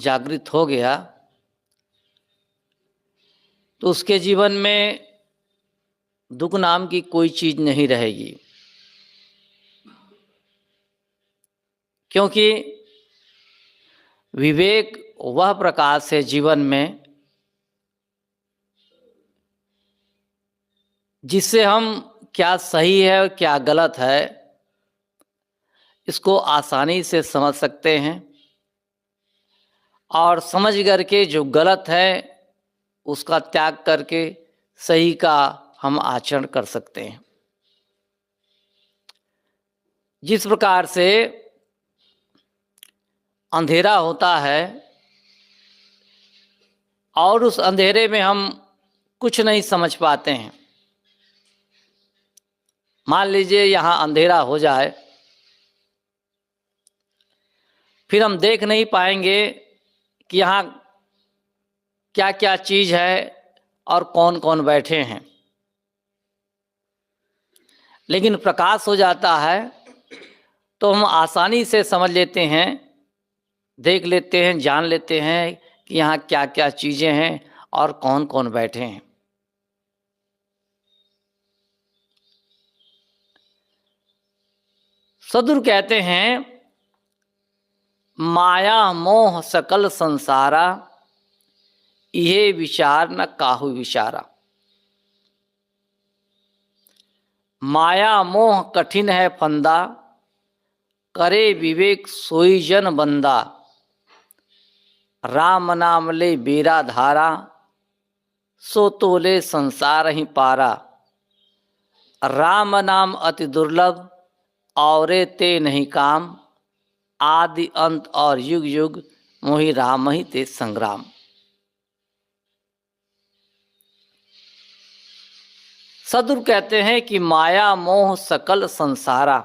जागृत हो गया तो उसके जीवन में दुख नाम की कोई चीज नहीं रहेगी, क्योंकि विवेक वह प्रकाश है जीवन में जिससे हम क्या सही है और क्या गलत है इसको आसानी से समझ सकते हैं, और समझ करके जो गलत है उसका त्याग करके सही का हम आचरण कर सकते हैं। जिस प्रकार से अंधेरा होता है और उस अंधेरे में हम कुछ नहीं समझ पाते हैं। मान लीजिए यहाँ अंधेरा हो जाए, फिर हम देख नहीं पाएंगे कि यहाँ क्या क्या चीज है और कौन कौन बैठे हैं। लेकिन प्रकाश हो जाता है तो हम आसानी से समझ लेते हैं, देख लेते हैं, जान लेते हैं कि यहाँ क्या क्या चीजें हैं और कौन कौन बैठे हैं। सदगुरु कहते हैं, माया मोह सकल संसारा, ये विचार न काहू विचारा। माया मोह कठिन है फंदा, करे विवेक सोई जन बंदा। राम नाम ले बेरा धारा, सो तोले संसार ही पारा। राम नाम अति दुर्लभ, औरे ते नहीं काम। आदि अंत और युग युग, मोहि राम ही ते संग्राम। सदगुरु कहते हैं कि माया मोह सकल संसारा,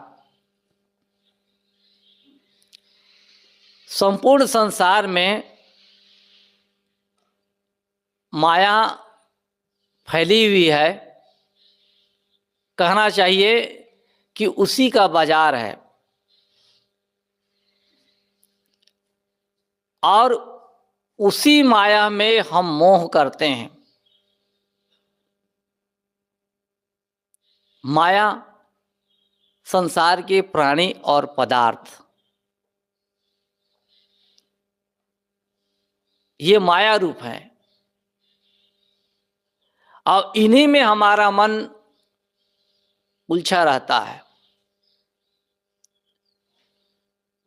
संपूर्ण संसार में माया फैली हुई है। कहना चाहिए कि उसी का बाजार है, और उसी माया में हम मोह करते हैं। माया संसार के प्राणी और पदार्थ, ये माया रूप है, और इन्हीं में हमारा मन उलझा रहता है।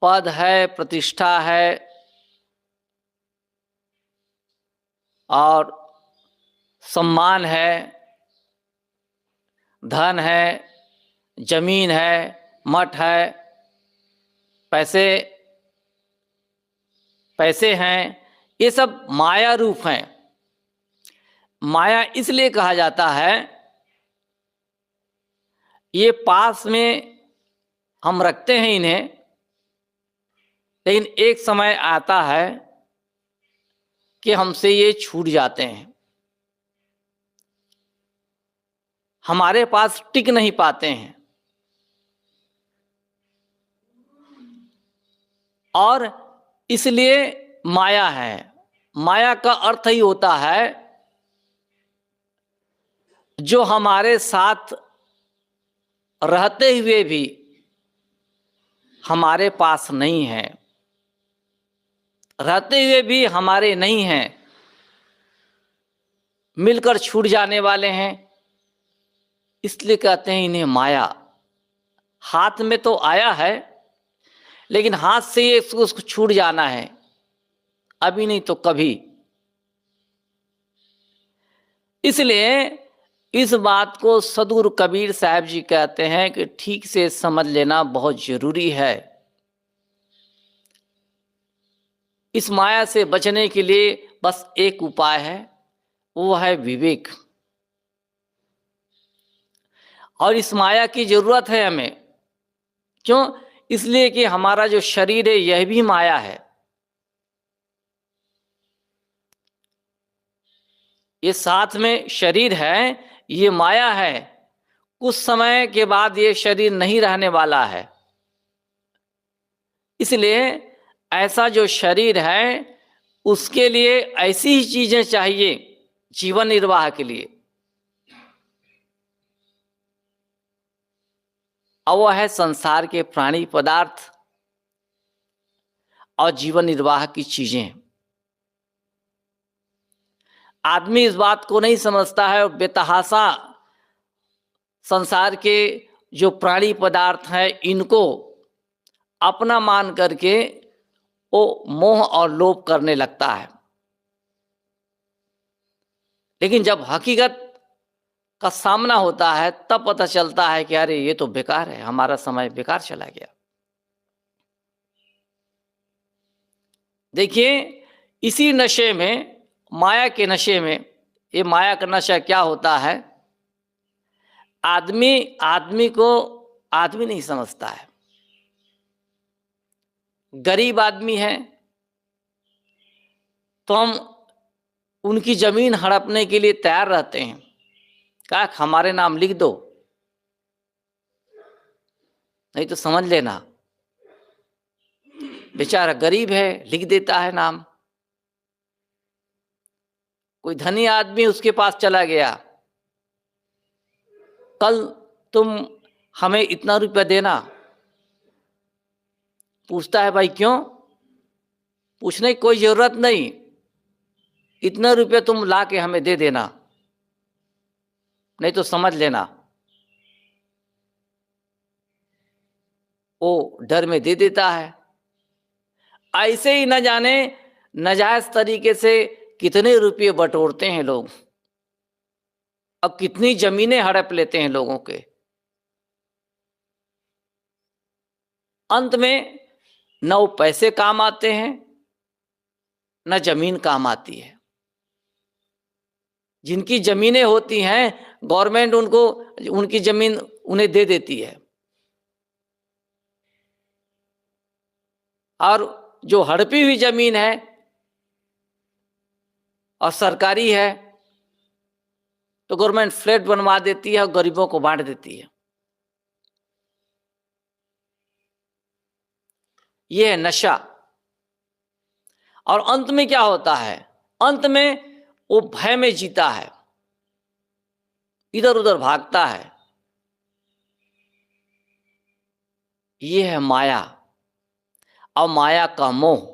पद है, प्रतिष्ठा है, और सम्मान है, धन है, जमीन है, मठ है, पैसे हैं, ये सब माया रूप हैं। माया इसलिए कहा जाता है, ये पास में हम रखते हैं इन्हें, लेकिन एक समय आता है कि हमसे ये छूट जाते हैं, हमारे पास टिक नहीं पाते हैं। और इसलिए माया है। माया का अर्थ ही होता है जो हमारे साथ रहते हुए भी हमारे पास नहीं है, रहते हुए भी हमारे नहीं हैं, मिलकर छूट जाने वाले हैं। इसलिए कहते हैं इन्हें माया। हाथ में तो आया है, लेकिन हाथ से ये उसको छूट जाना है, अभी नहीं तो कभी। इसलिए इस बात को सदगुरु कबीर साहब जी कहते हैं कि ठीक से समझ लेना बहुत जरूरी है। इस माया से बचने के लिए बस एक उपाय है, वो है विवेक। और इस माया की जरूरत है हमें। क्यों? इसलिए कि हमारा जो शरीर है यह भी माया है। ये साथ में शरीर है, ये माया है। कुछ समय के बाद ये शरीर नहीं रहने वाला है। इसलिए ऐसा जो शरीर है उसके लिए ऐसी ही चीजें चाहिए जीवन निर्वाह के लिए, और वह है संसार के प्राणी पदार्थ और जीवन निर्वाह की चीजें। आदमी इस बात को नहीं समझता है और बेतहाशा संसार के जो प्राणी पदार्थ हैं इनको अपना मान करके वो मोह और लोभ करने लगता है। लेकिन जब हकीकत का सामना होता है तब पता चलता है कि अरे ये तो बेकार है, हमारा समय बेकार चला गया। देखिए, इसी नशे में, माया के नशे में, ये माया का नशा क्या होता है, आदमी को आदमी नहीं समझता है। गरीब आदमी है तो हम उनकी जमीन हड़पने के लिए तैयार रहते हैं, कहा हमारे नाम लिख दो, नहीं तो समझ लेना। बेचारा गरीब है, लिख देता है नाम। कोई धनी आदमी उसके पास चला गया, कल तुम हमें इतना रुपया देना। पूछता है भाई क्यों? पूछने की कोई जरूरत नहीं, इतना रुपया तुम ला के हमें दे देना, नहीं तो समझ लेना। वो डर में दे देता है। ऐसे ही न जाने नाजायज तरीके से कितने रुपये बटोरते हैं लोग, अब कितनी जमीनें हड़प लेते हैं लोगों के। अंत में न वो पैसे काम आते हैं न जमीन काम आती है। जिनकी जमीनें होती हैं गवर्नमेंट उनको उनकी जमीन उन्हें दे देती है, और जो हड़पी हुई जमीन है और सरकारी है तो गवर्नमेंट फ्लैट बनवा देती है और गरीबों को बांट देती है। यह है नशा। और अंत में क्या होता है? अंत में वो भय में जीता है, इधर उधर भागता है। यह है माया और माया का मोह।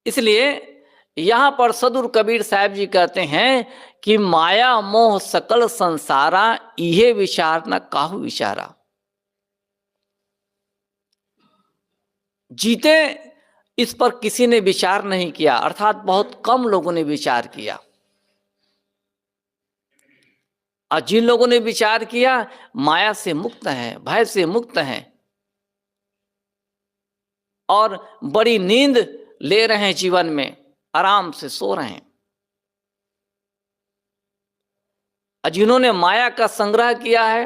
इसलिए यहां पर सदगुरु कबीर साहब जी कहते हैं कि माया मोह सकल संसारा, इहे विचार न काहू विचारा। जीते इस पर किसी ने विचार नहीं किया, अर्थात बहुत कम लोगों ने विचार किया। और जिन लोगों ने विचार किया माया से मुक्त हैं, भय से मुक्त हैं और बड़ी नींद ले रहे हैं, जीवन में आराम से सो रहे हैं। और जिन्होंने माया का संग्रह किया है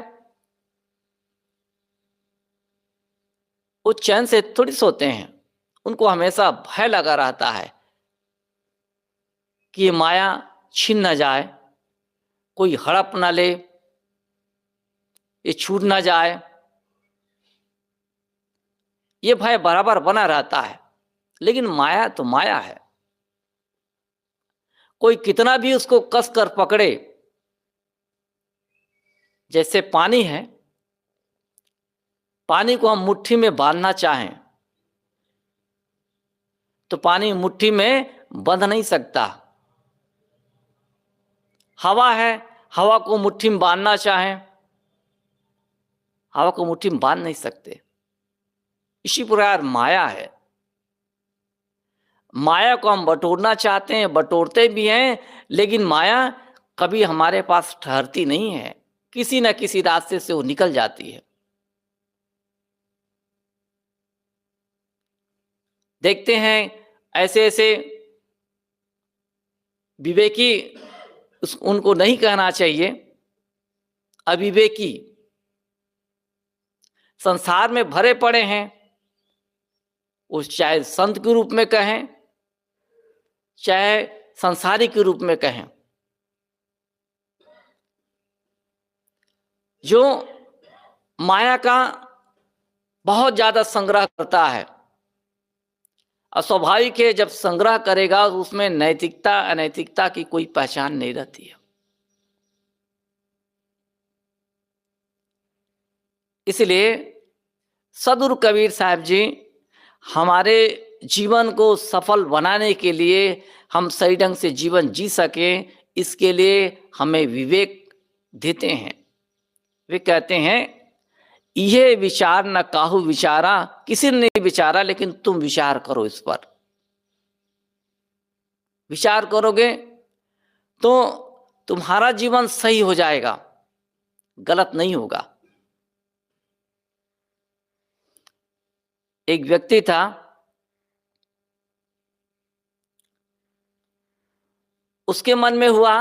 वो चैन से थोड़ी सोते हैं, उनको हमेशा भय लगा रहता है कि ये माया छीन न जाए, कोई हड़प न ले, ये छूट न जाए। ये भय बराबर बना रहता है। लेकिन माया तो माया है, कोई कितना भी उसको कस कर पकड़े, जैसे पानी है, पानी को हम मुट्ठी में बांधना चाहें तो पानी मुट्ठी में बंध नहीं सकता। हवा है, हवा को मुट्ठी में बांधना चाहें, हवा को मुट्ठी में बांध नहीं सकते। इसी प्रकार माया है, माया को हम बटोरना चाहते हैं, बटोरते भी हैं, लेकिन माया कभी हमारे पास ठहरती नहीं है, किसी न किसी रास्ते से वो निकल जाती है। देखते हैं ऐसे ऐसे विवेकी, उनको नहीं कहना चाहिए, अविवेकी संसार में भरे पड़े हैं। वो चाहे संत के रूप में कहें चाहे संसारी के रूप में कहें, जो माया का बहुत ज़्यादा संग्रह करता है। और स्वाभाविक है, जब संग्रह करेगा तो उसमें नैतिकता अनैतिकता की कोई पहचान नहीं रहती है। इसलिए सदगुरु कबीर साहब जी हमारे जीवन को सफल बनाने के लिए, हम सही ढंग से जीवन जी सकें, इसके लिए हमें विवेक देते हैं। वे कहते हैं, यह विचार न काहू विचारा, किसी ने नहीं विचारा लेकिन तुम विचार करो, इस पर विचार करोगे तो तुम्हारा जीवन सही हो जाएगा, गलत नहीं होगा। एक व्यक्ति था, उसके मन में हुआ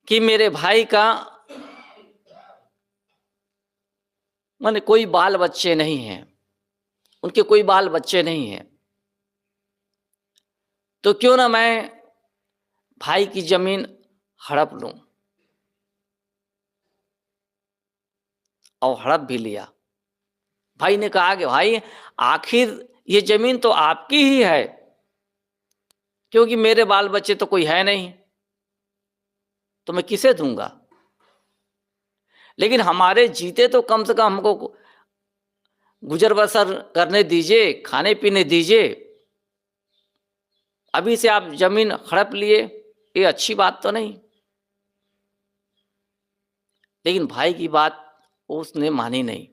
कि मेरे भाई का माने कोई बाल बच्चे नहीं हैं, उनके कोई बाल बच्चे नहीं हैं, तो क्यों ना मैं भाई की जमीन हड़प लूं। और हड़प भी लिया। भाई ने कहा कि भाई आखिर ये जमीन तो आपकी ही है, क्योंकि मेरे बाल बच्चे तो कोई है नहीं, तो मैं किसे दूंगा। लेकिन हमारे जीते तो कम से कम हमको गुजर बसर करने दीजिए, खाने पीने दीजिए। अभी से आप जमीन हड़प लिए, ये अच्छी बात तो नहीं। लेकिन भाई की बात उसने मानी नहीं।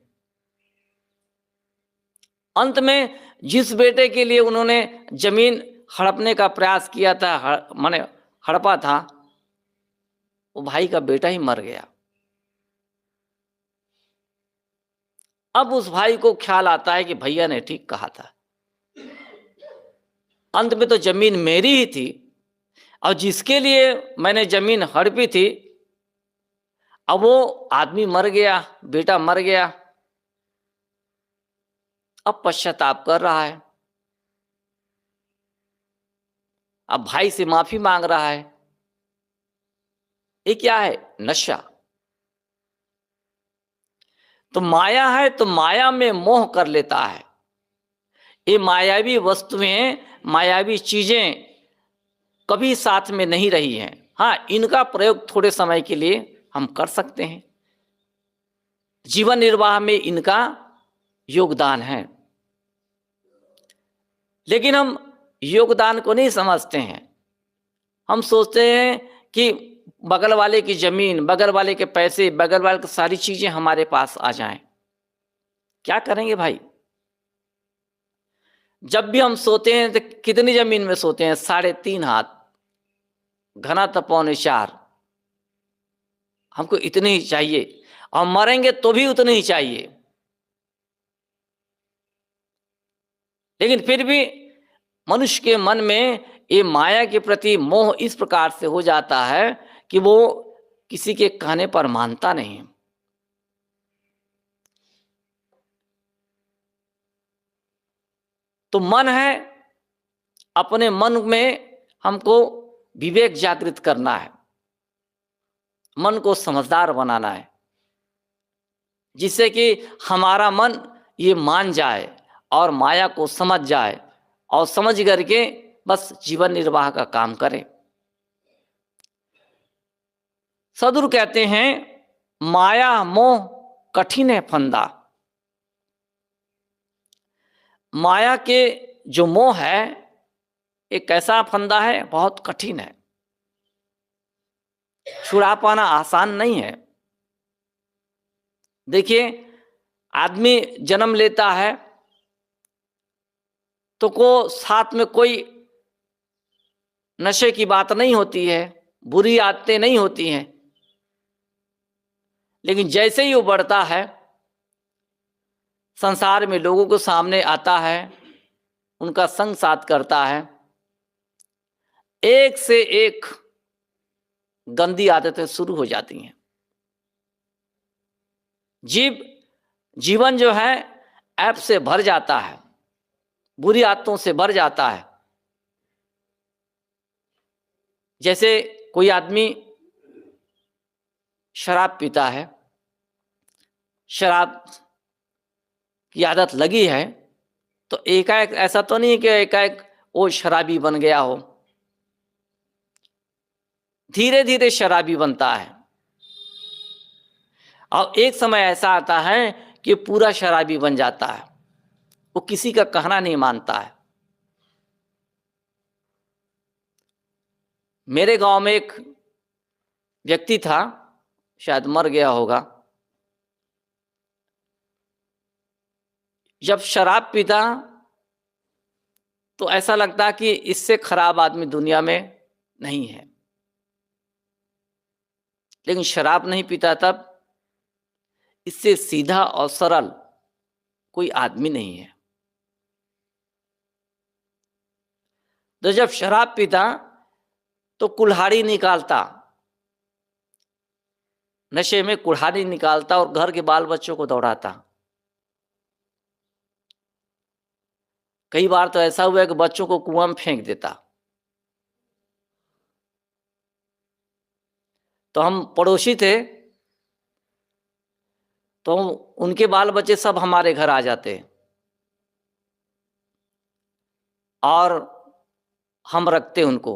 अंत में जिस बेटे के लिए उन्होंने जमीन हड़पने का प्रयास किया था, माने हड़पा था, वो भाई का बेटा ही मर गया। अब उस भाई को ख्याल आता है कि भैया ने ठीक कहा था, अंत में तो जमीन मेरी ही थी, और जिसके लिए मैंने जमीन हड़पी थी, अब वो आदमी मर गया, बेटा मर गया, अब पश्चाताप कर रहा है, अब भाई से माफी मांग रहा है। ये क्या है? नशा। तो माया है, तो माया में मोह कर लेता है। ये मायावी वस्तुएं, मायावी चीजें कभी साथ में नहीं रही हैं। हाँ, इनका प्रयोग थोड़े समय के लिए हम कर सकते हैं, जीवन निर्वाह में इनका योगदान है, लेकिन हम योगदान को नहीं समझते हैं। हम सोचते हैं कि बगल वाले की जमीन, बगल वाले के पैसे, बगल वाले की सारी चीजें हमारे पास आ जाएं। क्या करेंगे भाई? जब भी हम सोते हैं तो कितनी जमीन में सोते हैं? 3.5 हाथ, घना तो 4.25। हमको इतनी ही चाहिए, और मरेंगे तो भी उतनी ही चाहिए। लेकिन फिर भी मनुष्य के मन में ये माया के प्रति मोह इस प्रकार से हो जाता है कि वो किसी के कहने पर मानता नहीं। तो मन है, अपने मन में हमको विवेक जागृत करना है, मन को समझदार बनाना है, जिससे कि हमारा मन ये मान जाए और माया को समझ जाए, और समझ करके बस जीवन निर्वाह का काम करें। सदगुरु कहते हैं, माया मोह कठिन है फंदा। माया के जो मोह है, एक ऐसा फंदा है, बहुत कठिन है, छुड़ा पाना आसान नहीं है। देखिए, आदमी जन्म लेता है तो को साथ में कोई नशे की बात नहीं होती है, बुरी आदतें नहीं होती हैं, लेकिन जैसे ही वो बढ़ता है, संसार में लोगों के सामने आता है, उनका संग साथ करता है, एक से एक गंदी आदतें शुरू हो जाती हैं। जीवन जो है ऐप से भर जाता है, बुरी आदतों से भर जाता है। जैसे कोई आदमी शराब पीता है, शराब की आदत लगी है, तो एकाएक ऐसा तो नहीं है कि एकाएक वो शराबी बन गया हो। धीरे धीरे शराबी बनता है और एक समय ऐसा आता है कि पूरा शराबी बन जाता है। वो किसी का कहना नहीं मानता है। मेरे गांव में एक व्यक्ति था, शायद मर गया होगा। जब शराब पीता तो ऐसा लगता कि इससे खराब आदमी दुनिया में नहीं है। लेकिन शराब नहीं पीता तब इससे सीधा और सरल कोई आदमी नहीं है। तो जब शराब पीता तो कुल्हाड़ी निकालता, नशे में कुल्हाड़ी निकालता और घर के बाल बच्चों को दौड़ाता। कई बार तो ऐसा हुआ कि बच्चों को कुआं में फेंक देता। तो हम पड़ोसी थे, तो उनके बाल बच्चे सब हमारे घर आ जाते और हम रखते उनको।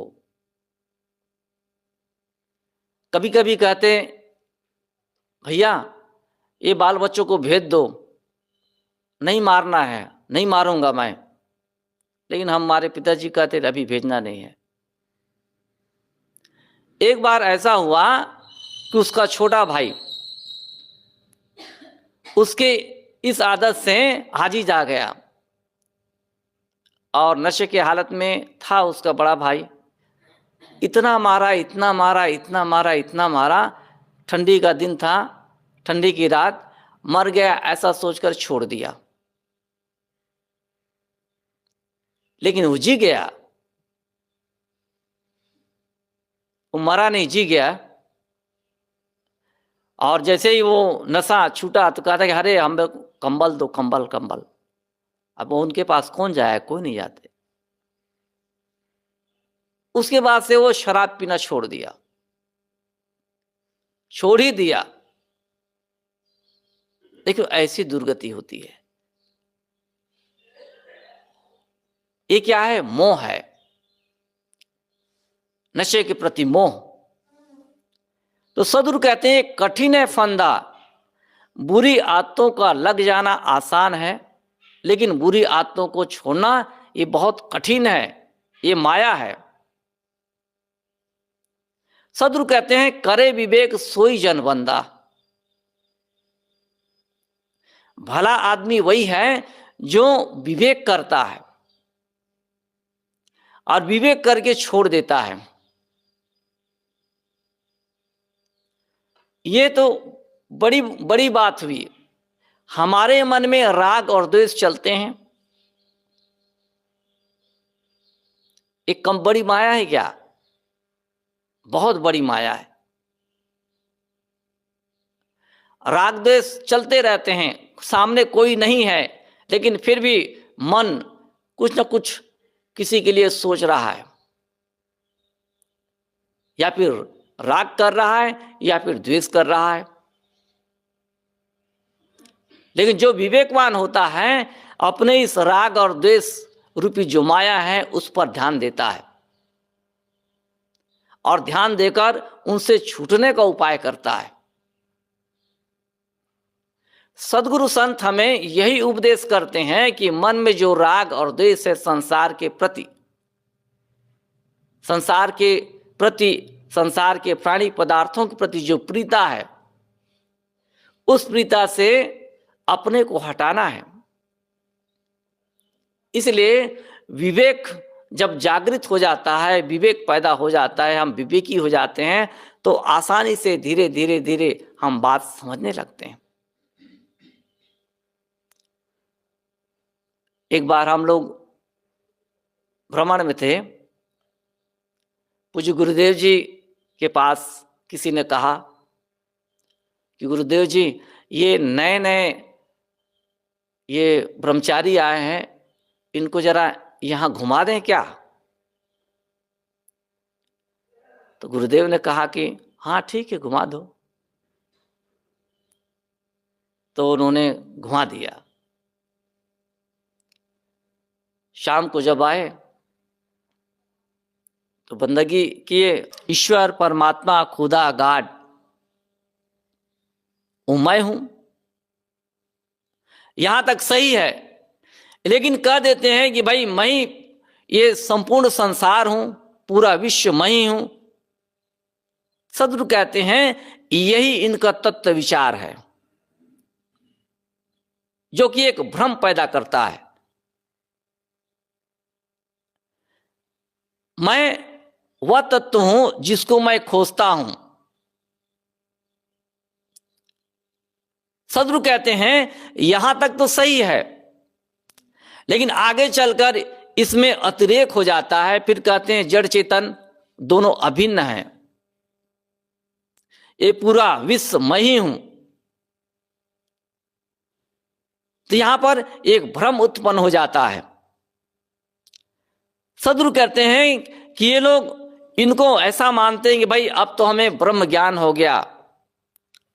कभी कभी कहते, भैया ये बाल बच्चों को भेज दो, नहीं मारना है, नहीं मारूंगा मैं। लेकिन हमारे पिताजी कहते अभी भेजना नहीं है। एक बार ऐसा हुआ कि उसका छोटा भाई उसके इस आदत से हाजी जा गया और नशे की हालत में था उसका बड़ा भाई। इतना मारा, इतना मारा, इतना मारा, इतना मारा। ठंडी का दिन था, ठंडी की रात, मर गया ऐसा सोचकर छोड़ दिया। लेकिन वो जी गया, वो मरा नहीं, जी गया। और जैसे ही वो नशा छूटा तो कहता कि अरे हम कंबल दो, कंबल कंबल। अब वो उनके पास कौन जाए, कोई नहीं जाते। उसके बाद से वो शराब पीना छोड़ दिया, छोड़ ही दिया। देखो ऐसी दुर्गति होती है। ये क्या है? मोह है, नशे के प्रति मोह। तो सदगुरु कहते हैं कठिन है फंदा, बुरी आदतों का लग जाना आसान है, लेकिन बुरी आदतों को छोड़ना ये बहुत कठिन है, ये माया है। सदगुरु कहते हैं करे विवेक सोई जन बंदा। भला आदमी वही है जो विवेक करता है और विवेक करके छोड़ देता है। ये तो बड़ी बड़ी बात हुई। हमारे मन में राग और द्वेष चलते हैं, एक कम बड़ी माया है क्या? बहुत बड़ी माया है। राग द्वेष चलते रहते हैं, सामने कोई नहीं है लेकिन फिर भी मन कुछ न कुछ किसी के लिए सोच रहा है, या फिर राग कर रहा है या फिर द्वेष कर रहा है। लेकिन जो विवेकवान होता है अपने इस राग और द्वेष रूपी जो माया है उस पर ध्यान देता है और ध्यान देकर उनसे छूटने का उपाय करता है। सदगुरु संत हमें यही उपदेश करते हैं कि मन में जो राग और द्वेष है संसार के प्रति, संसार के प्राणी पदार्थों के प्रति जो प्रीता है, उस प्रीता से अपने को हटाना है। इसलिए विवेक जब जागृत हो जाता है, विवेक पैदा हो जाता है, हम विवेकी हो जाते हैं, तो आसानी से धीरे धीरे धीरे हम बात समझने लगते हैं। एक बार हम लोग भ्रमण में थे, पूज्य गुरुदेव जी के पास किसी ने कहा कि गुरुदेव जी ये नए नए ये ब्रह्मचारी आए हैं, इनको जरा यहाँ घुमा दें क्या? तो गुरुदेव ने कहा कि हाँ ठीक है, घुमा दो। तो उन्होंने घुमा दिया। शाम को जब आए तो बंदगी किए, ईश्वर परमात्मा खुदा गॉड वो मैं हूं, यहां तक सही है। लेकिन कह देते हैं कि भाई मैं ही ये संपूर्ण संसार हूं, पूरा विश्व मैं ही हूं। सदगुरु कहते हैं यही इनका तत्व विचार है, जो कि एक भ्रम पैदा करता है। मैं वह तत्व हूं जिसको मैं खोजता हूं। सदगुरु कहते हैं यहां तक तो सही है, लेकिन आगे चलकर इसमें अतिरेक हो जाता है। फिर कहते हैं जड़ चेतन दोनों अभिन्न हैं, ये पूरा विश्व मैं ही हूं। तो यहां पर एक भ्रम उत्पन्न हो जाता है। सदगुरु कहते हैं कि ये लोग इनको ऐसा मानते हैं कि भाई अब तो हमें ब्रह्म ज्ञान हो गया,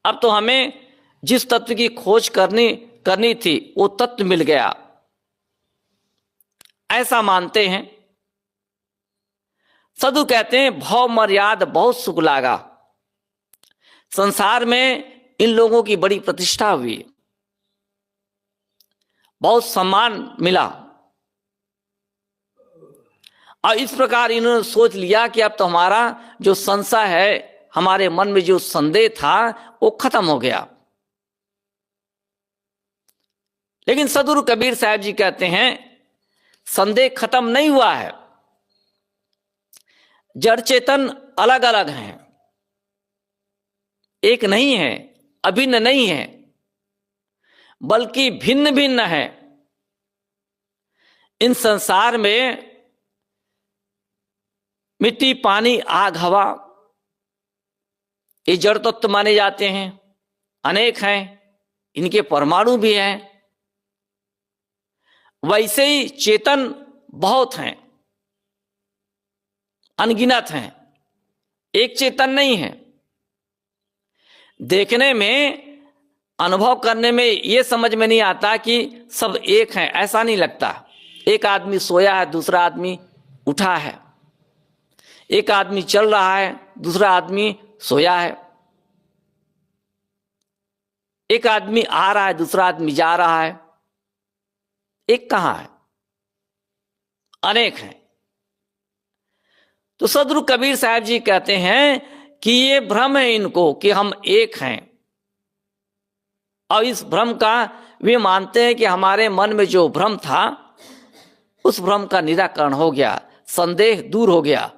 अब तो हमें जिस तत्व की खोज करनी थी वो तत्व मिल गया, ऐसा मानते हैं। सदगुरु कहते हैं भव मर्याद बहुत सुख लागा। संसार में इन लोगों की बड़ी प्रतिष्ठा हुई, बहुत सम्मान मिला, और इस प्रकार इन्होंने सोच लिया कि अब तो हमारा जो संशय है, हमारे मन में जो संदेह था वो खत्म हो गया। लेकिन सदगुरु कबीर साहब जी कहते हैं संदेह खत्म नहीं हुआ है। जड़ चेतन अलग अलग हैं, एक नहीं है, अभिन्न नहीं है, बल्कि भिन्न भिन्न है। इन संसार में मिट्टी, पानी, आग, हवा ये जड़ तत्व माने जाते हैं, अनेक हैं, इनके परमाणु भी हैं। वैसे ही चेतन बहुत हैं, अनगिनत हैं, एक चेतन नहीं है। देखने में, अनुभव करने में ये समझ में नहीं आता कि सब एक हैं, ऐसा नहीं लगता। एक आदमी सोया है, दूसरा आदमी उठा है, एक आदमी चल रहा है, दूसरा आदमी सोया है, एक आदमी आ रहा है, दूसरा आदमी जा रहा है। एक कहां है, अनेक हैं। तो सदगुरु कबीर साहब जी कहते हैं कि ये भ्रम है इनको कि हम एक हैं, और इस भ्रम का वे मानते हैं कि हमारे मन में जो भ्रम था उस भ्रम का निराकरण हो गया, संदेह दूर हो गया।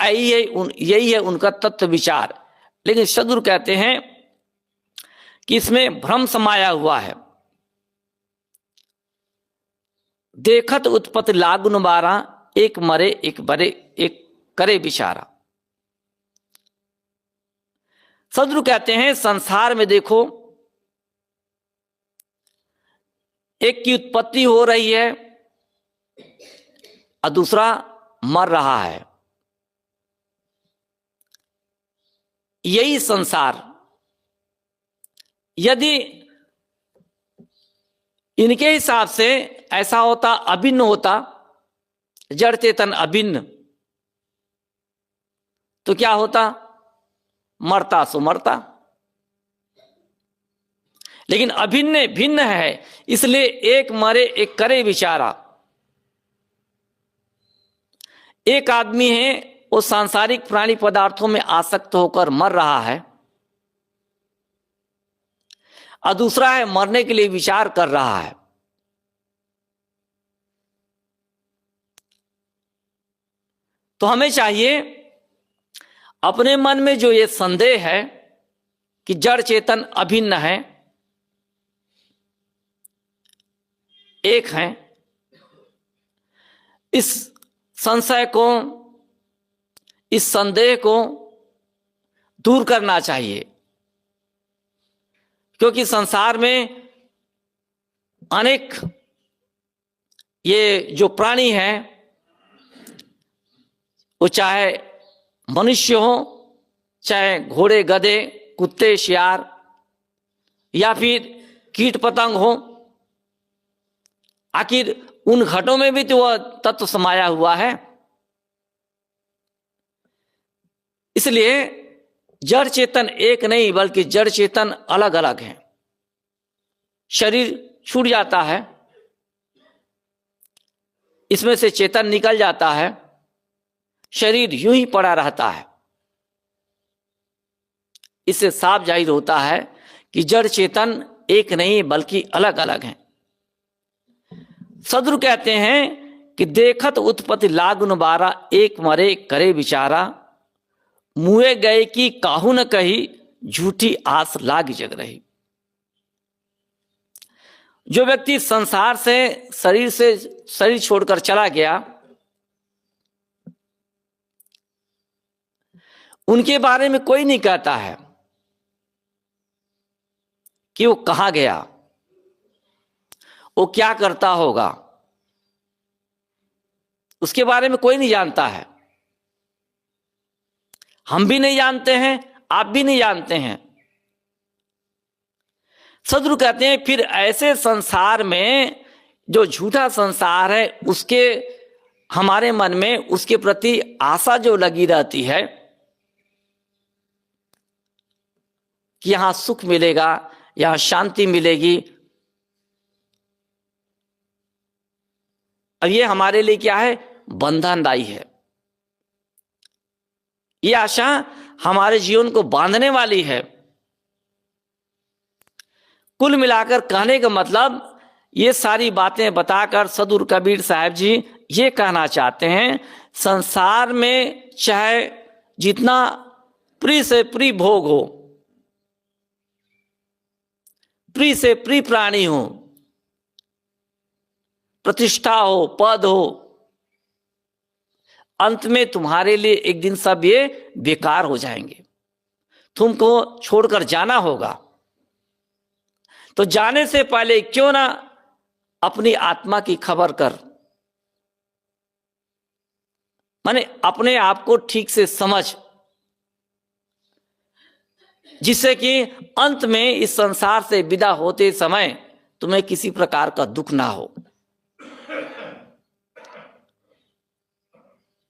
यही है उनका तत्व विचार। लेकिन सदगुरु कहते हैं कि इसमें भ्रम समाया हुआ है। देखत उत्पत्ति लागुन बारा, एक मरे एक बरे एक करे बिचारा। सदगुरु कहते हैं संसार में देखो, एक की उत्पत्ति हो रही है और दूसरा मर रहा है। यही संसार, यदि इनके हिसाब से ऐसा होता, अभिन्न होता, जड़ चेतन अभिन्न, तो क्या होता? मरता सो मरता। लेकिन अभिन्न भिन्न है, इसलिए एक मरे एक करे बिचारा। एक आदमी है वो सांसारिक प्राणी पदार्थों में आसक्त होकर मर रहा है, और दूसरा है मरने के लिए विचार कर रहा है। तो हमें चाहिए अपने मन में जो ये संदेह है कि जड़ चेतन अभिन्न है, एक है, इस संशय को, इस संदेह को दूर करना चाहिए। क्योंकि संसार में अनेक ये जो प्राणी हैं, वो चाहे मनुष्य हो, चाहे घोड़े गधे, कुत्ते शियार या फिर कीट पतंग हो, आखिर उन घटों में भी तो वह तत्व समाया हुआ है। इसलिए जड़ चेतन एक नहीं बल्कि जड़ चेतन अलग अलग हैं। शरीर छूट जाता है, इसमें से चेतन निकल जाता है, शरीर यूं ही पड़ा रहता है। इससे साफ जाहिर होता है कि जड़ चेतन एक नहीं बल्कि अलग अलग हैं। सदगुरु कहते हैं कि देखत उत्पत्ति लागुन बारा, एक मरे करे विचारा, मुए गए की काहू न कही, झूठी आस लाग जग रही। जो व्यक्ति संसार से शरीर छोड़कर चला गया, उनके बारे में कोई नहीं कहता है कि वो कहां गया, वो क्या करता होगा, उसके बारे में कोई नहीं जानता है। हम भी नहीं जानते हैं, आप भी नहीं जानते हैं। सदगुरु कहते हैं फिर ऐसे संसार में, जो झूठा संसार है, उसके हमारे मन में उसके प्रति आशा जो लगी रहती है कि यहां सुख मिलेगा, यहां शांति मिलेगी, अब ये हमारे लिए क्या है, बंधनदायी है। ये आशा हमारे जीवन को बांधने वाली है। कुल मिलाकर कहने का मतलब, ये सारी बातें बताकर सदगुरु कबीर साहब जी ये कहना चाहते हैं, संसार में चाहे जितना प्रिय से प्रिय भोग हो, प्रिय से प्रिय प्राणी हो, प्रतिष्ठा हो, पद हो, अंत में तुम्हारे लिए एक दिन सब ये बेकार हो जाएंगे, तुमको छोड़कर जाना होगा। तो जाने से पहले क्यों ना अपनी आत्मा की खबर कर, माने अपने आप को ठीक से समझ, जिससे कि अंत में इस संसार से विदा होते समय तुम्हें किसी प्रकार का दुख ना हो।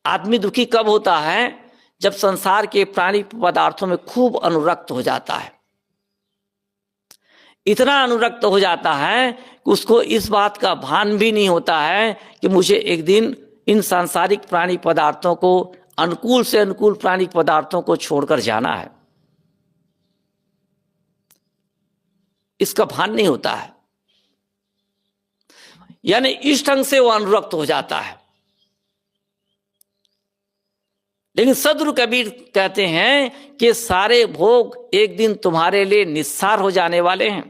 आदमी दुखी कब होता है, जब संसार के प्राणी पदार्थों में खूब अनुरक्त हो जाता है। इतना अनुरक्त हो जाता है कि उसको इस बात का भान भी नहीं होता है कि मुझे एक दिन इन सांसारिक प्राणी पदार्थों को, अनुकूल से अनुकूल प्राणी पदार्थों को छोड़कर जाना है। इसका भान नहीं होता है, यानी इस ढंग से वो अनुरक्त हो जाता है। लेकिन सदगुरु कबीर कहते हैं कि सारे भोग एक दिन तुम्हारे लिए निस्सार हो जाने वाले हैं।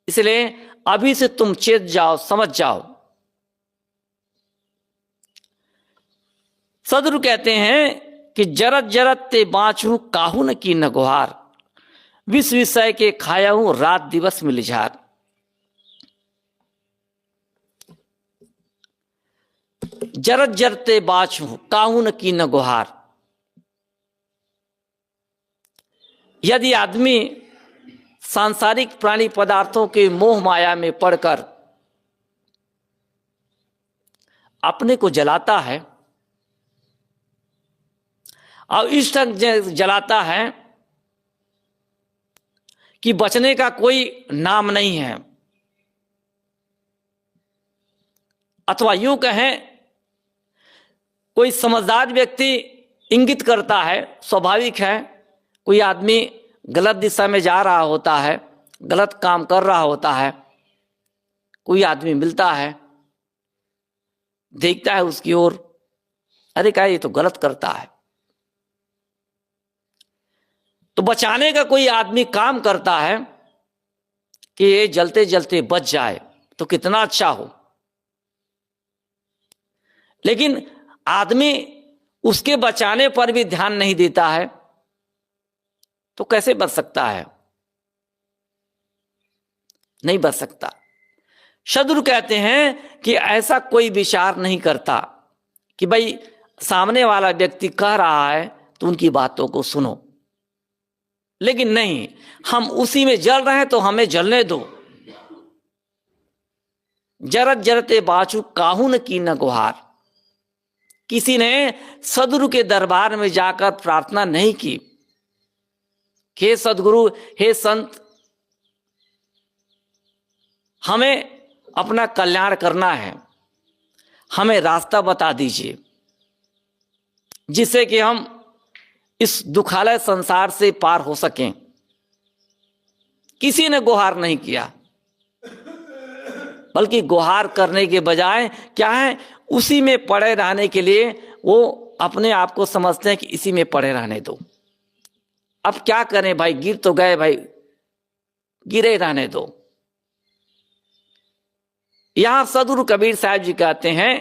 इसलिए अभी से तुम चेत जाओ, समझ जाओ। सदगुरु कहते हैं कि जरत जरत ते बाँचू काहू न की न गुहार, विष विषय के खाया हूं रात दिवस में लिझार। जरत जरते बाँचू काहू न की न गुहार। यदि आदमी सांसारिक प्राणी पदार्थों के मोह माया में पड़कर अपने को जलाता है, और इस ढंग जलाता है कि बचने का कोई नाम नहीं है, अथवा यूं कहें कोई समझदार व्यक्ति इंगित करता है, स्वाभाविक है, कोई आदमी गलत दिशा में जा रहा होता है, गलत काम कर रहा होता है, कोई आदमी मिलता है, देखता है उसकी ओर, अरे क्या ये तो गलत करता है, तो बचाने का कोई आदमी काम करता है कि ये जलते जलते बच जाए तो कितना अच्छा हो। लेकिन आदमी उसके बचाने पर भी ध्यान नहीं देता है, तो कैसे बच सकता है? नहीं बच सकता। सदगुरु कहते हैं कि ऐसा कोई विचार नहीं करता कि भाई सामने वाला व्यक्ति कह रहा है तो उनकी बातों को सुनो, लेकिन नहीं, हम उसी में जल रहे हैं तो हमें जलने दो। जरत जरते बाचू काहू न की न गुहार। किसी ने सदगुरु के दरबार में जाकर प्रार्थना नहीं की, हे सदगुरु, हे संत, हमें अपना कल्याण करना है, हमें रास्ता बता दीजिए जिससे कि हम इस दुखालय संसार से पार हो सकें। किसी ने गुहार नहीं किया, बल्कि गुहार करने के बजाय क्या है, उसी में पड़े रहने के लिए वो अपने आप को समझते हैं कि इसी में पड़े रहने दो। अब क्या करें भाई, गिर तो गए भाई, गिरे रहने दो। यहां सदगुरु कबीर साहब जी कहते हैं,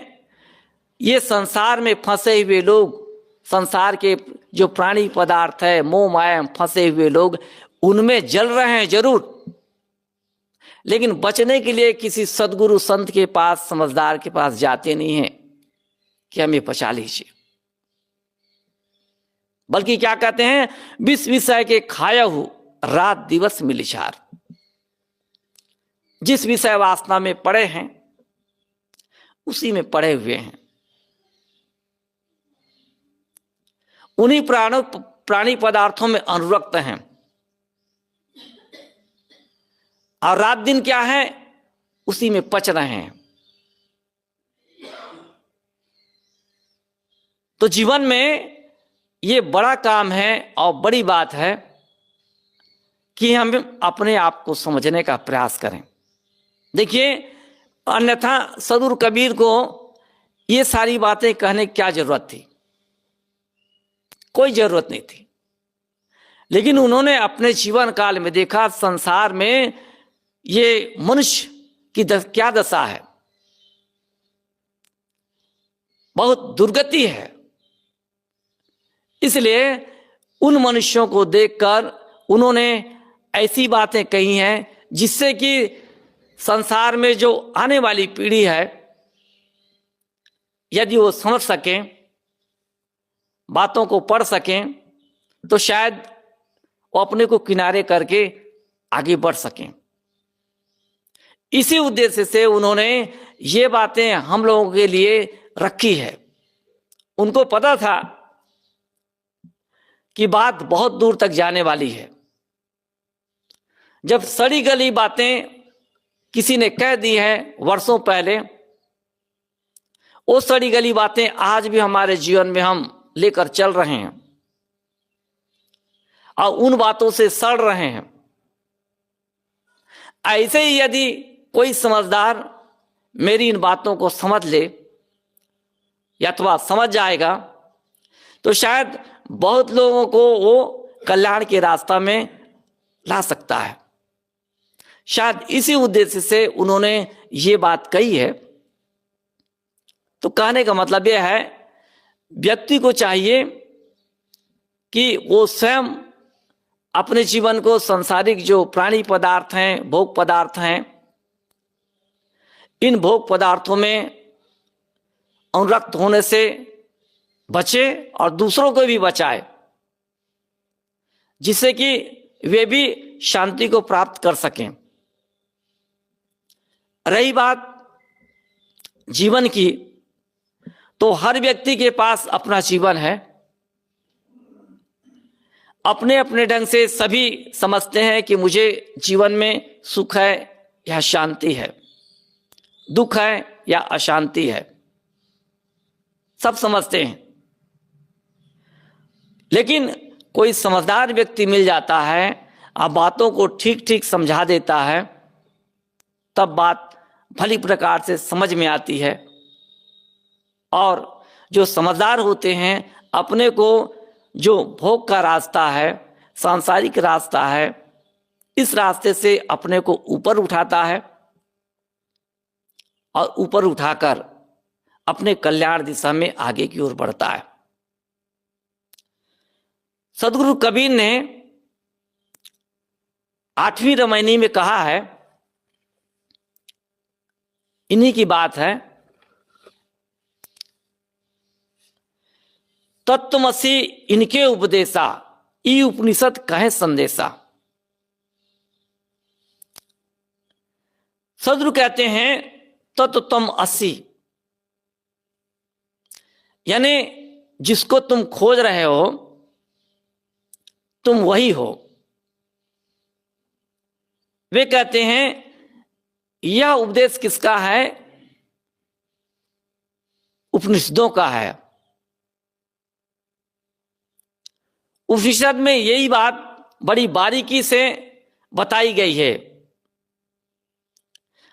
ये संसार में फंसे हुए लोग, संसार के जो प्राणी पदार्थ है, मोह माया में फंसे हुए लोग, उनमें जल रहे हैं जरूर, लेकिन बचने के लिए किसी सदगुरु संत के पास, समझदार के पास जाते नहीं हैं कि हमें बचा लीजिए। बल्कि क्या कहते हैं, विष विषय के खाया हूं रात दिवस मिलिचार। जिस विषय वासना में पड़े हैं उसी में पड़े हुए हैं, उन्हीं प्राणी पदार्थों में अनुरक्त हैं, और रात दिन क्या है, उसी में पच रहे हैं। तो जीवन में ये बड़ा काम है और बड़ी बात है कि हम अपने आप को समझने का प्रयास करें। देखिए, अन्यथा सदगुरु कबीर को ये सारी बातें कहने की क्या जरूरत थी, कोई जरूरत नहीं थी। लेकिन उन्होंने अपने जीवन काल में देखा संसार में ये मनुष्य की क्या दशा है, बहुत दुर्गति है। इसलिए उन मनुष्यों को देखकर उन्होंने ऐसी बातें कही हैं जिससे कि संसार में जो आने वाली पीढ़ी है, यदि वो समझ सकें, बातों को पढ़ सकें, तो शायद वो अपने को किनारे करके आगे बढ़ सकें। इसी उद्देश्य से उन्होंने ये बातें हम लोगों के लिए रखी है। उनको पता था कि बात बहुत दूर तक जाने वाली है। जब सड़ी गली बातें किसी ने कह दी हैं वर्षों पहले, वो सड़ी गली बातें आज भी हमारे जीवन में हम लेकर चल रहे हैं और उन बातों से सड़ रहे हैं। ऐसे ही यदि कोई समझदार मेरी इन बातों को समझ ले या अथवा समझ जाएगा, तो शायद बहुत लोगों को वो कल्याण के रास्ता में ला सकता है। शायद इसी उद्देश्य से उन्होंने ये बात कही है। तो कहने का मतलब यह है, व्यक्ति को चाहिए कि वो स्वयं अपने जीवन को सांसारिक जो प्राणी पदार्थ हैं, भोग पदार्थ हैं, इन भोग पदार्थों में अनुरक्त होने से बचे और दूसरों को भी बचाए, जिससे कि वे भी शांति को प्राप्त कर सकें। रही बात जीवन की, तो हर व्यक्ति के पास अपना जीवन है। अपने अपने ढंग से सभी समझते हैं कि मुझे जीवन में सुख है या शांति है, दुख है या अशांति है, सब समझते हैं। लेकिन कोई समझदार व्यक्ति मिल जाता है, अब बातों को ठीक ठीक समझा देता है, तब बात भली प्रकार से समझ में आती है। और जो समझदार होते हैं, अपने को जो भोग का रास्ता है, सांसारिक रास्ता है, इस रास्ते से अपने को ऊपर उठाता है और ऊपर उठाकर अपने कल्याण दिशा में आगे की ओर बढ़ता है। सदगुरु कबीर ने 8वीं रामायणी में कहा है, इन्हीं की बात है, तत्वमसि इनके उपदेशा ई उपनिषद कहे संदेशा। सद्गुरु कहते हैं तत्तम असि, यानी जिसको तुम खोज रहे हो तुम वही हो। वे कहते हैं यह उपदेश किसका है? उपनिषदों का है। उपनिषद में यही बात बड़ी बारीकी से बताई गई है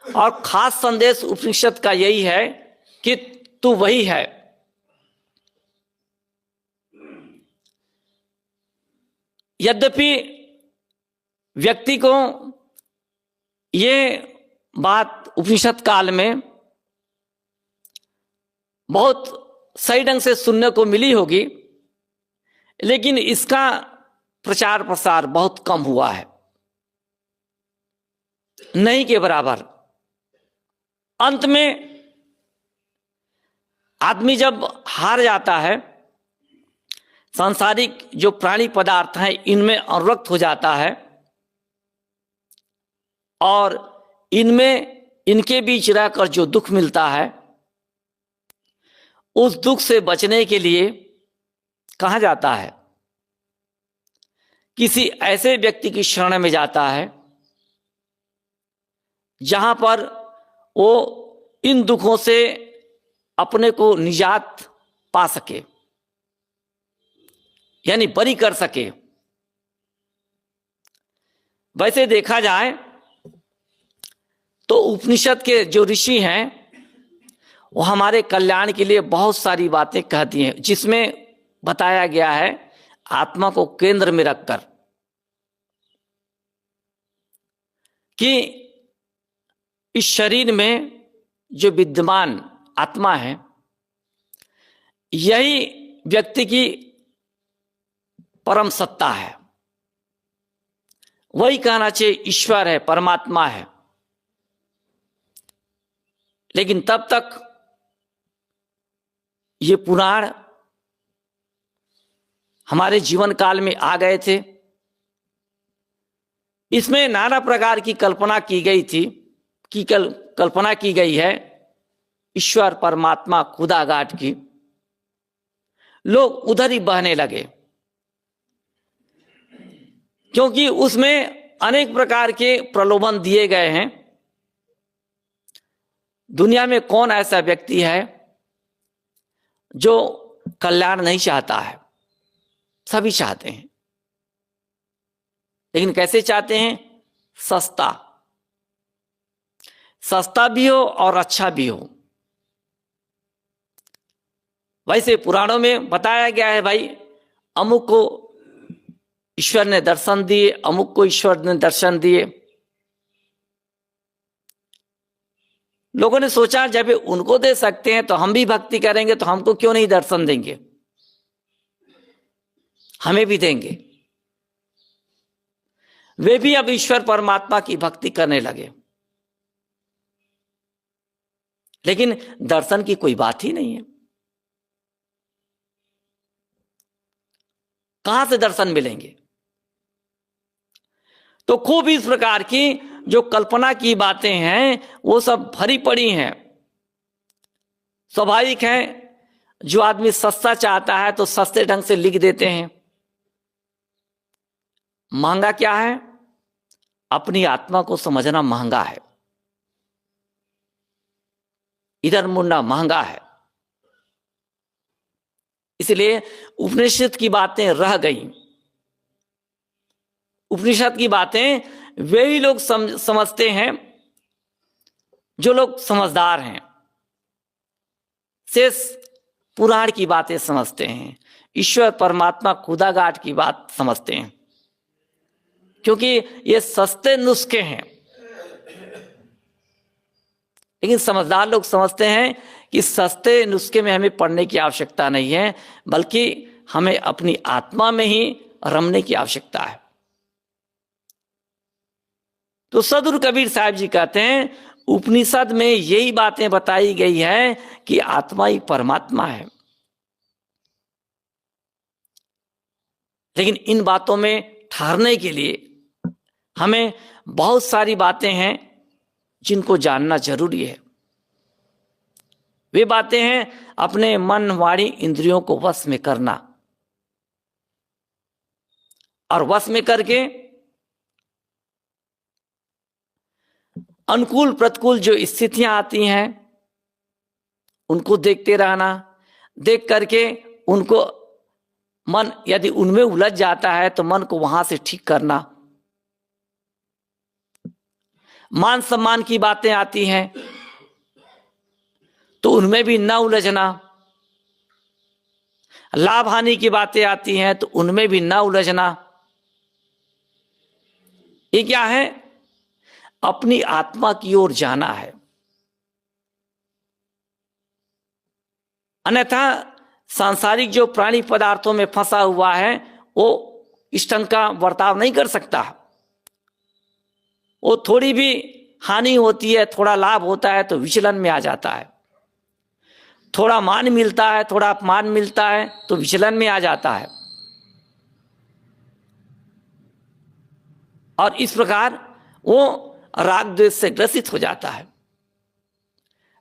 और खास संदेश उपनिषद का यही है कि तू वही है। यद्यपि व्यक्ति को ये बात उपनिषद काल में बहुत सही ढंग से सुनने को मिली होगी, लेकिन इसका प्रचार प्रसार बहुत कम हुआ है, नहीं के बराबर। अंत में आदमी जब हार जाता है, सांसारिक जो प्राणी पदार्थ हैं इनमें अनुरक्त हो जाता है और इनमें इनके बीच रहकर जो दुख मिलता है, उस दुख से बचने के लिए कहाँ जाता है? किसी ऐसे व्यक्ति की शरण में जाता है जहां पर वो इन दुखों से अपने को निजात पा सके, यानी बरी कर सके। वैसे देखा जाए तो उपनिषद के जो ऋषि हैं वो हमारे कल्याण के लिए बहुत सारी बातें कहती हैं, जिसमें बताया गया है आत्मा को केंद्र में रखकर कि इस शरीर में जो विद्यमान आत्मा है यही व्यक्ति की परम सत्ता है, वही कहना चाहिए ईश्वर है, परमात्मा है। लेकिन तब तक ये पुराण हमारे जीवन काल में आ गए थे। इसमें नाना प्रकार की कल्पना की गई थी, कल्पना की गई है ईश्वर परमात्मा खुदागाट की। लोग उधर ही बहने लगे, क्योंकि उसमें अनेक प्रकार के प्रलोभन दिए गए हैं। दुनिया में कौन ऐसा व्यक्ति है जो कल्याण नहीं चाहता है? सभी चाहते हैं, लेकिन कैसे चाहते हैं? सस्ता, सस्ता भी हो और अच्छा भी हो। वैसे पुराणों में बताया गया है भाई अमुक को ईश्वर ने दर्शन दिए, अमुक को ईश्वर ने दर्शन दिए। लोगों ने सोचा जब उनको दे सकते हैं तो हम भी भक्ति करेंगे, तो हमको क्यों नहीं दर्शन देंगे, हमें भी देंगे। वे भी अब ईश्वर परमात्मा की भक्ति करने लगे, लेकिन दर्शन की कोई बात ही नहीं है। कहां से दर्शन मिलेंगे? तो खूब इस प्रकार की जो कल्पना की बातें हैं वो सब भरी पड़ी हैं। स्वाभाविक है, जो आदमी सस्ता चाहता है तो सस्ते ढंग से लिख देते हैं। महंगा क्या है? अपनी आत्मा को समझना महंगा है, इधर मुड़ना महंगा है। इसलिए उपनिषद की बातें रह गई। उपनिषद की बातें वे ही लोग समझते हैं जो लोग समझदार हैं, शेष पुराण की बातें समझते हैं, ईश्वर परमात्मा खुदागाट की बात समझते हैं, क्योंकि ये सस्ते नुस्खे हैं। लेकिन समझदार लोग समझते हैं कि सस्ते नुस्खे में हमें पढ़ने की आवश्यकता नहीं है, बल्कि हमें अपनी आत्मा में ही रमने की आवश्यकता है। तो सद्गुरु कबीर साहब जी कहते हैं उपनिषद में यही बातें बताई गई है कि आत्मा ही परमात्मा है। लेकिन इन बातों में ठहरने के लिए हमें बहुत सारी बातें हैं जिनको जानना जरूरी है। वे बातें हैं अपने मन, वाणी, इंद्रियों को वश में करना, और वश में करके अनुकूल प्रतिकूल जो स्थितियां आती हैं उनको देखते रहना। देख करके उनको मन यदि उनमें उलझ जाता है तो मन को वहां से ठीक करना। मान सम्मान की बातें आती हैं तो उनमें भी न उलझना। लाभ हानि की बातें आती हैं तो उनमें भी न उलझना। ये क्या है? अपनी आत्मा की ओर जाना है। अन्यथा सांसारिक जो प्राणी पदार्थों में फंसा हुआ है वो इस ढंग का बर्ताव नहीं कर सकता। वो थोड़ी भी हानि होती है, थोड़ा लाभ होता है तो विचलन में आ जाता है। थोड़ा मान मिलता है, थोड़ा अपमान मिलता है तो विचलन में आ जाता है। और इस प्रकार वो राग द्वेष से ग्रसित हो जाता है।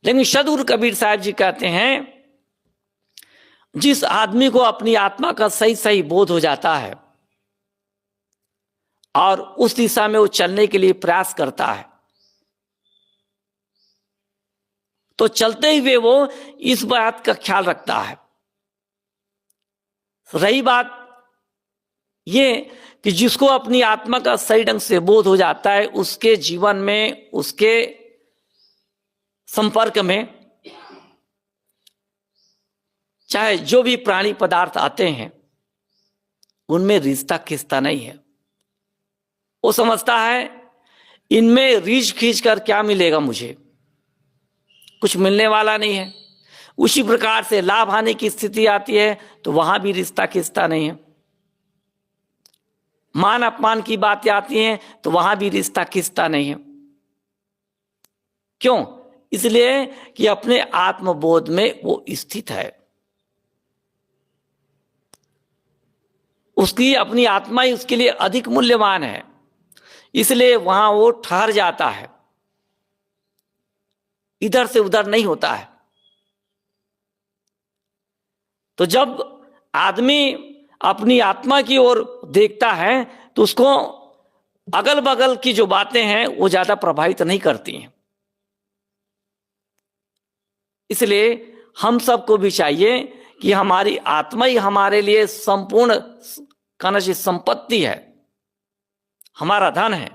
लेकिन सद्गुरु कबीर साहब जी कहते हैं, जिस आदमी को अपनी आत्मा का सही सही बोध हो जाता है और उस दिशा में वो चलने के लिए प्रयास करता है, तो चलते हुए वो इस बात का ख्याल रखता है। रही बात ये कि जिसको अपनी आत्मा का सही ढंग से बोध हो जाता है, उसके जीवन में, उसके संपर्क में चाहे जो भी प्राणी पदार्थ आते हैं उनमें रिश्ता खींचता नहीं है। वो समझता है इनमें रीझ खींच कर क्या मिलेगा, मुझे कुछ मिलने वाला नहीं है। उसी प्रकार से लाभ हानि की स्थिति आती है तो वहां भी रिश्ता खींचता नहीं है। मान अपमान की बातें आती हैं तो वहां भी रिश्ता खींचता नहीं है। क्यों? इसलिए कि अपने आत्मबोध में वो स्थित है। उसकी अपनी आत्मा ही उसके लिए अधिक मूल्यवान है, इसलिए वहां वो ठहर जाता है, इधर से उधर नहीं होता है। तो जब आदमी अपनी आत्मा की ओर देखता है तो उसको अगल बगल की जो बातें हैं वो ज्यादा प्रभावित नहीं करती हैं। इसलिए हम सबको भी चाहिए कि हमारी आत्मा ही हमारे लिए संपूर्ण कनशी संपत्ति है, हमारा धन है।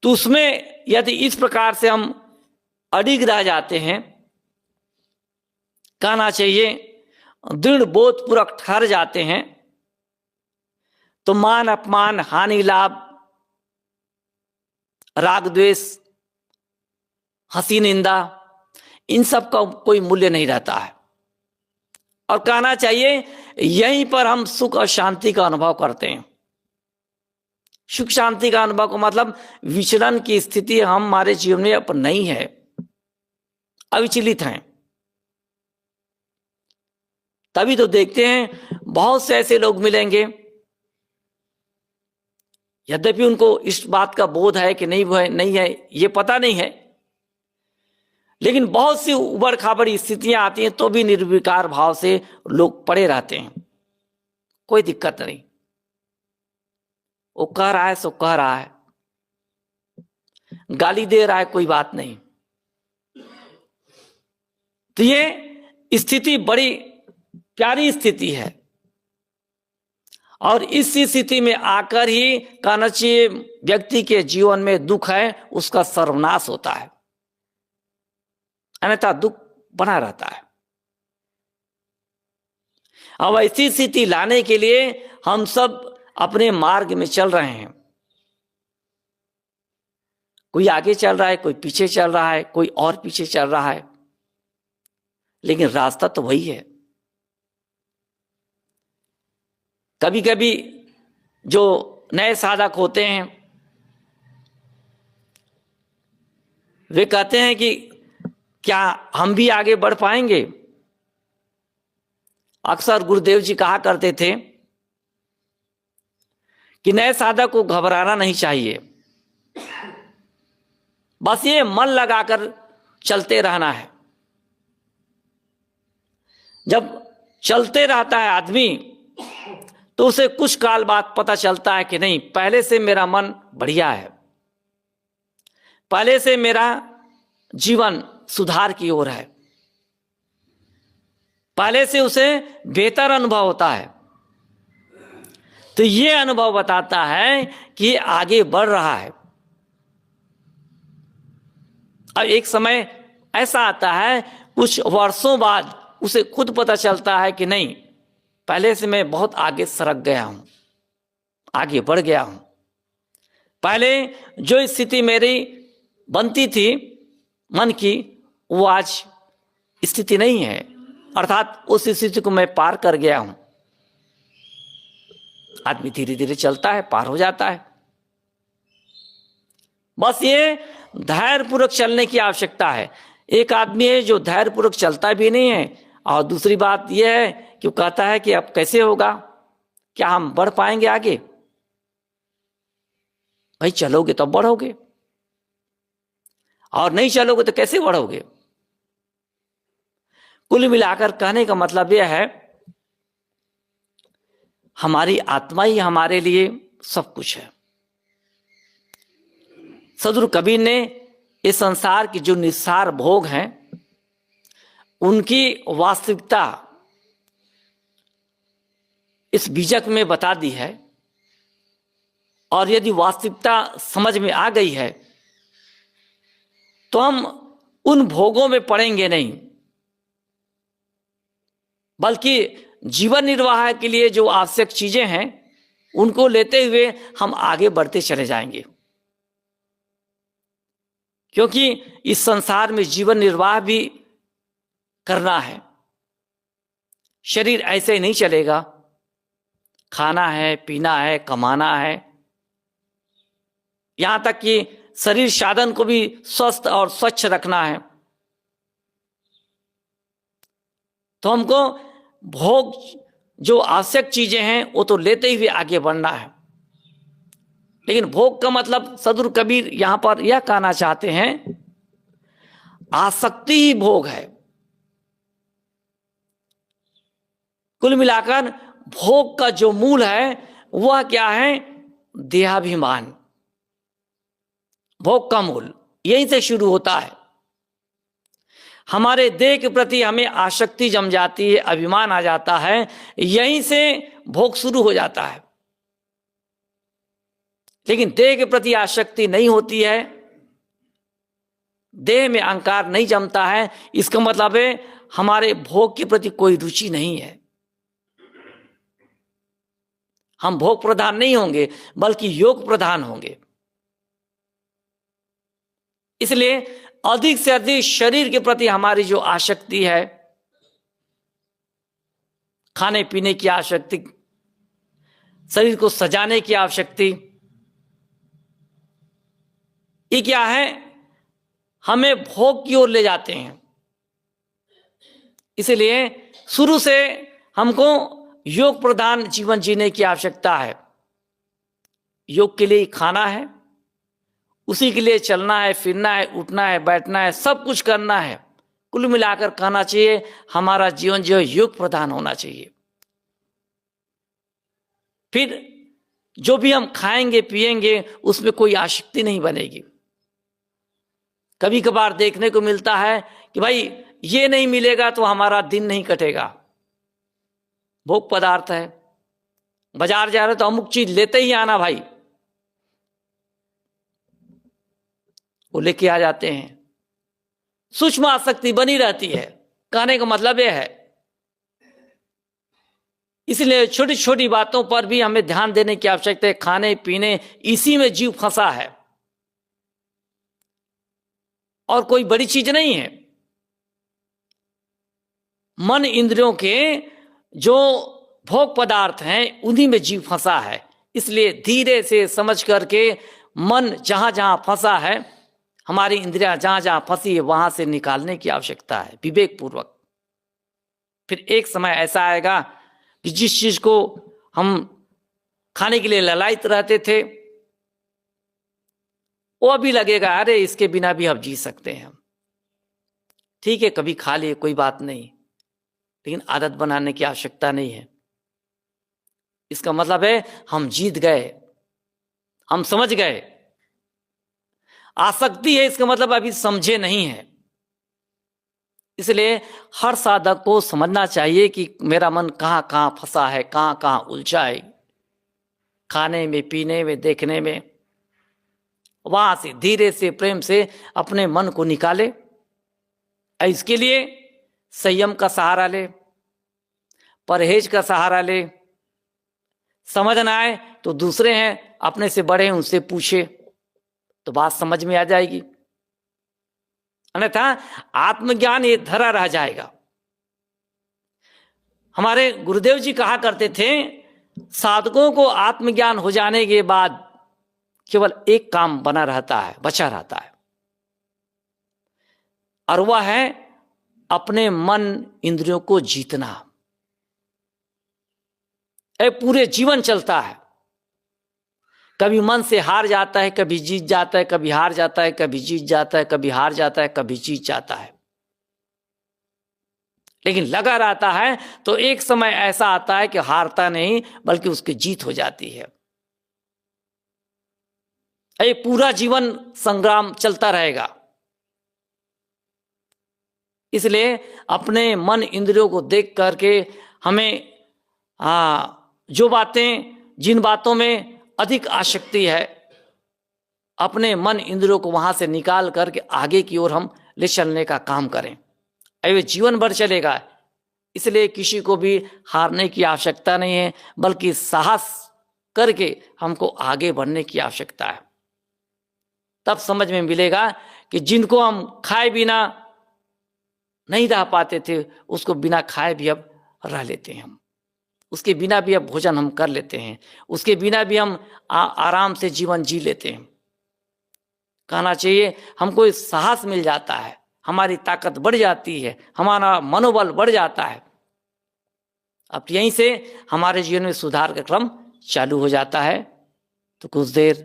तो उसमें यदि इस प्रकार से हम अडिग रह जाते हैं, कहना चाहिए दृढ़ बोध पूर्वक ठहर जाते हैं, तो मान अपमान, हानि लाभ, राग द्वेष, हंसी निंदा, इन सब का कोई मूल्य नहीं रहता है। और कहना चाहिए यहीं पर हम सुख और शांति का अनुभव करते हैं। सुख शांति का अनुभव का मतलब विचलन की स्थिति हमारे जीवन में अब नहीं है, अविचलित हैं। तभी तो देखते हैं बहुत से ऐसे लोग मिलेंगे, यद्यपि उनको इस बात का बोध है कि नहीं है ये पता नहीं है, लेकिन बहुत सी उबड़ खाबड़ स्थितियां आती हैं तो भी निर्विकार भाव से लोग पड़े रहते हैं, कोई दिक्कत नहीं। वो कह रहा है सो कह रहा है, गाली दे रहा है, कोई बात नहीं। तो ये स्थिति बड़ी प्यारी स्थिति है, और इस स्थिति में आकर ही कहना चाहिए व्यक्ति के जीवन में दुख है उसका सर्वनाश होता है, अन्यथा दुख बना रहता है। अब ऐसी स्थिति लाने के लिए हम सब अपने मार्ग में चल रहे हैं। कोई आगे चल रहा है, कोई पीछे चल रहा है, कोई और पीछे चल रहा है, लेकिन रास्ता तो वही है। कभी कभी जो नए साधक होते हैं वे कहते हैं कि क्या हम भी आगे बढ़ पाएंगे। अक्सर गुरुदेव जी कहा करते थे कि नए साधक को घबराना नहीं चाहिए, बस ये मन लगाकर चलते रहना है। जब चलते रहता है आदमी तो उसे कुछ काल बाद पता चलता है कि नहीं, पहले से मेरा मन बढ़िया है, पहले से मेरा जीवन सुधार की ओर है, पहले से उसे बेहतर अनुभव होता है। तो ये अनुभव बताता है कि आगे बढ़ रहा है। अब एक समय ऐसा आता है, कुछ वर्षों बाद उसे खुद पता चलता है कि नहीं, पहले से मैं बहुत आगे सरक गया हूं, आगे बढ़ गया हूं। पहले जो स्थिति मेरी बनती थी मन की, वो आज स्थिति नहीं है, अर्थात उस स्थिति को मैं पार कर गया हूं। आदमी धीरे धीरे चलता है, पार हो जाता है। बस ये धैर्यपूर्वक चलने की आवश्यकता है। एक आदमी है जो धैर्यपूर्वक चलता भी नहीं है, और दूसरी बात यह है कि वो कहता है कि अब कैसे होगा, क्या हम बढ़ पाएंगे आगे? भाई चलोगे तब बढ़ोगे, और नहीं चलोगे तो कैसे बढ़ोगे? कुल मिलाकर कहने का मतलब यह है, हमारी आत्मा ही हमारे लिए सब कुछ है। सदगुरु कबीर ने इस संसार की जो निस्सार भोग हैं, उनकी वास्तविकता इस बीजक में बता दी है। और यदि वास्तविकता समझ में आ गई है तो हम उन भोगों में पड़ेंगे नहीं, बल्कि जीवन निर्वाह के लिए जो आवश्यक चीजें हैं उनको लेते हुए हम आगे बढ़ते चले जाएंगे। क्योंकि इस संसार में जीवन निर्वाह भी करना है। शरीर ऐसे ही नहीं चलेगा, खाना है, पीना है, कमाना है, यहां तक कि शरीर साधन को भी स्वस्थ और स्वच्छ रखना है। तो हमको भोग जो आवश्यक चीजें हैं वो तो लेते ही आगे बढ़ना है। लेकिन भोग का मतलब सदगुरु कबीर यहां पर यह कहना चाहते हैं, आसक्ति ही भोग है। कुल मिलाकर भोग का जो मूल है वह क्या है? देहाभिमान। भोग का मूल यहीं से शुरू होता है। हमारे देह के प्रति हमें आसक्ति जम जाती है, अभिमान आ जाता है, यहीं से भोग शुरू हो जाता है। लेकिन देह के प्रति आसक्ति नहीं होती है, देह में अहंकार नहीं जमता है, इसका मतलब है हमारे भोग के प्रति कोई रुचि नहीं है। हम भोग प्रधान नहीं होंगे बल्कि योग प्रधान होंगे। इसलिए अधिक से अधिक शरीर के प्रति हमारी जो आसक्ति है, खाने पीने की आसक्ति, शरीर को सजाने की आसक्ति, ये क्या है? हमें भोग की ओर ले जाते हैं। इसलिए शुरू से हमको योग प्रधान जीवन जीने की आवश्यकता है। योग के लिए खाना है, उसी के लिए चलना है, फिरना है, उठना है, बैठना है, सब कुछ करना है। कुल मिलाकर कहना चाहिए हमारा जीवन जो है योग प्रधान होना चाहिए। फिर जो भी हम खाएंगे पिएंगे उसमें कोई आसक्ति नहीं बनेगी। कभी कभार देखने को मिलता है कि भाई ये नहीं मिलेगा तो हमारा दिन नहीं कटेगा। भोग पदार्थ है, बाजार जा रहे तो अमुक चीज लेते ही आना भाई, वो लेके आ जाते हैं। सूक्ष्म आसक्ति बनी रहती है। कहने का मतलब यह है, इसलिए छोटी छोटी बातों पर भी हमें ध्यान देने की आवश्यकता है। खाने पीने इसी में जीव फंसा है और कोई बड़ी चीज नहीं है। मन इंद्रियों के जो भोग पदार्थ हैं उन्हीं में जीव फंसा है। इसलिए धीरे से समझ करके मन जहां जहां फंसा है, हमारी इंद्रियां जहां जहां फंसी है, वहां से निकालने की आवश्यकता है विवेक पूर्वक। फिर एक समय ऐसा आएगा कि जिस चीज को हम खाने के लिए ललायत रहते थे, वो भी लगेगा अरे इसके बिना भी हम जी सकते हैं। ठीक है, कभी खा लिए कोई बात नहीं, लेकिन आदत बनाने की आवश्यकता नहीं है। इसका मतलब है हम जीत गए, हम समझ गए। आसक्ति है, इसका मतलब अभी समझे नहीं है। इसलिए हर साधक को समझना चाहिए कि मेरा मन कहाँ कहाँ फंसा है, कहाँ कहाँ उलझा है, खाने में, पीने में, देखने में। वहां से धीरे से, प्रेम से अपने मन को निकाले। इसके लिए संयम का सहारा ले, परहेज का सहारा ले। समझ ना आए तो दूसरे हैं अपने से बड़े हैं, उनसे पूछे तो बात समझ में आ जाएगी, अन्यथा आत्मज्ञान ये धरा रह जाएगा। हमारे गुरुदेव जी कहा करते थे, साधकों को आत्मज्ञान हो जाने के बाद केवल एक काम बना रहता है, बचा रहता है, और वह है अपने मन इंद्रियों को जीतना। पूरे जीवन चलता है, कभी मन से हार जाता है, कभी जीत जाता है, कभी हार जाता है, कभी जीत जाता है, कभी हार जाता है, कभी जीत जाता है। लेकिन लगा रहता है तो एक समय ऐसा आता है कि हारता नहीं बल्कि उसकी जीत हो जाती है। ये पूरा जीवन संग्राम चलता रहेगा। इसलिए अपने मन इंद्रियों को देख करके हमें जो बातें, जिन बातों में अधिक आसक्ति है, अपने मन इंद्रियों को वहां से निकाल करके आगे की ओर हम ले चलने का काम करें। ये जीवन भर चलेगा। इसलिए किसी को भी हारने की आवश्यकता नहीं है, बल्कि साहस करके हमको आगे बढ़ने की आवश्यकता है। तब समझ में मिलेगा कि जिनको हम खाए बिना नहीं रह पाते थे, उसको बिना खाए भी अब रह लेते हैं हम, उसके बिना भी अब भोजन हम कर लेते हैं, उसके बिना भी हम आराम से जीवन जी लेते हैं। कहना चाहिए हमको साहस मिल जाता है, हमारी ताकत बढ़ जाती है, हमारा मनोबल बढ़ जाता है। अब यहीं से हमारे जीवन में सुधार का क्रम चालू हो जाता है। तो कुछ देर